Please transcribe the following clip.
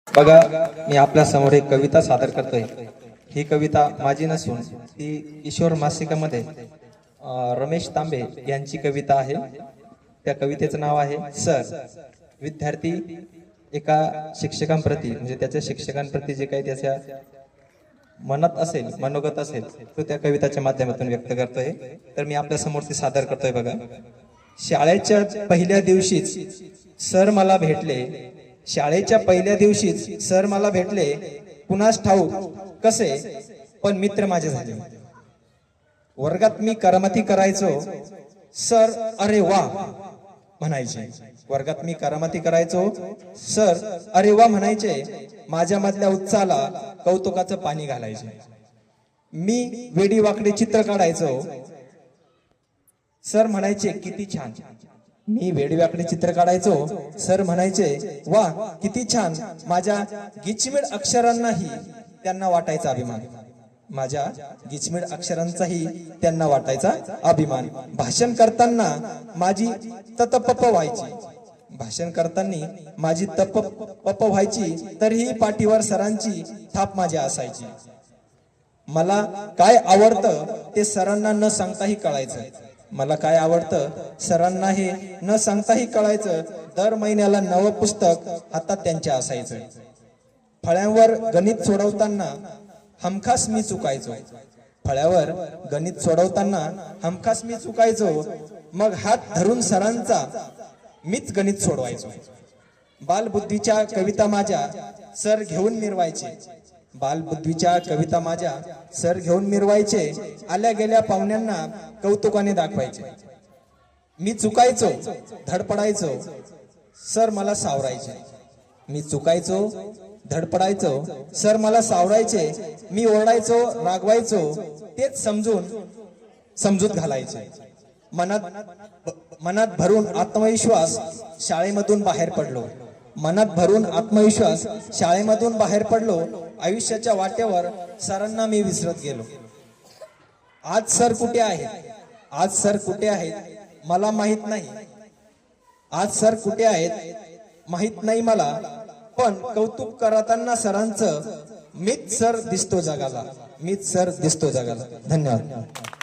बघा, मी आपल्या समोर एक कविता सादर करतोय। ही कविता माझी नसून ती किशोर मासिकामध्ये रमेश तांबे यांची कविता आहे। त्या कवितेचं नाव आहे सर। विद्यार्थी एका शिक्षकांप्रती म्हणजे त्याच्या शिक्षकांप्रती जे काही त्याच्या मनात असेल, मनोगत असेल, तो त्या कविताच्या माध्यमातून व्यक्त करतोय। तर मी आपल्या समोर ती सादर करतोय। बघा, शाळेच्या पहिल्या दिवशीच सर मला भेटले, शाळेच्या पहिल्या दिवशीच सर मला भेटले, कुणास ठाऊक कसे पण मित्र माझे झाले। वर्गात मी करामती करायचो, सर अरे वा म्हणायचे। वर्गात मी करामती करायचो, सर अरे वा म्हणायचे। माझ्या मधल्या उत्साहाला कौतुकाचं पाणी घालायचे। मी वेडी वाकडी चित्र काढायचो, सर म्हणायचे किती छान। मी वेडीवाकडे चित्र काढायचो, सर म्हणायचे वा किती छान। माझ्या गिचमिड अक्षरांनाही त्यांना वाटायचा अभिमान, माझ्या गिचमिड अक्षरांचाही त्यांना वाटायचा अभिमान। भाषण करताना माझी ततपप व्हायची, भाषण करताना माझी तपपप व्हायची, तरीही पाठीवर सरांची थाप माझी असायची। मला काय आवडतं ते सरांना न सांगताही कळायचं, मला काय आवडतं सरांना हे न सांगताही कळायचं। दर महिन्याला नवं पुस्तक हातात त्यांच्या असायचं। फळ्यांवर गणित सोडवताना हमखास मी चुकायचो, फळ्यावर गणित सोडवताना हमखास मी चुकायचो। मग हात धरून सरांचा मीच गणित सोडवायचो। बालबुद्धीच्या कविता माझ्या सर घेऊन मिरवायचे, बालबुद्धीच्या कविता माझ्या सर घेऊन मिरवायचे। आल्या गेल्या पाहुण्यांना कौतुकाने दाखवायचे। मी चुकायचो, धडपडायचो, सर मला सावरायचे। मी चुकायचो, धडपडायचो, सर मला सावरायचे। मी ओरडायचो, रागवायचो, तेच समजूत घालायचे। मनात भरून आत्मविश्वास शाळेमधून बाहेर पडलो, मनात भरून आत्मविश्वास शाळेमधून बाहेर पडलो। आयुष्याच्या वाटेवर सरांना मी विसरत गेलो। आज सर कुठे आहेत, आज सर कुठे आहेत मला माहित नाही, आज सर कुठे आहेत माहित नाही मला। पण कौतुक करताना सरांचं मीच सर दिसतो जगाला, मीच सर दिसतो जगाला। धन्यवाद।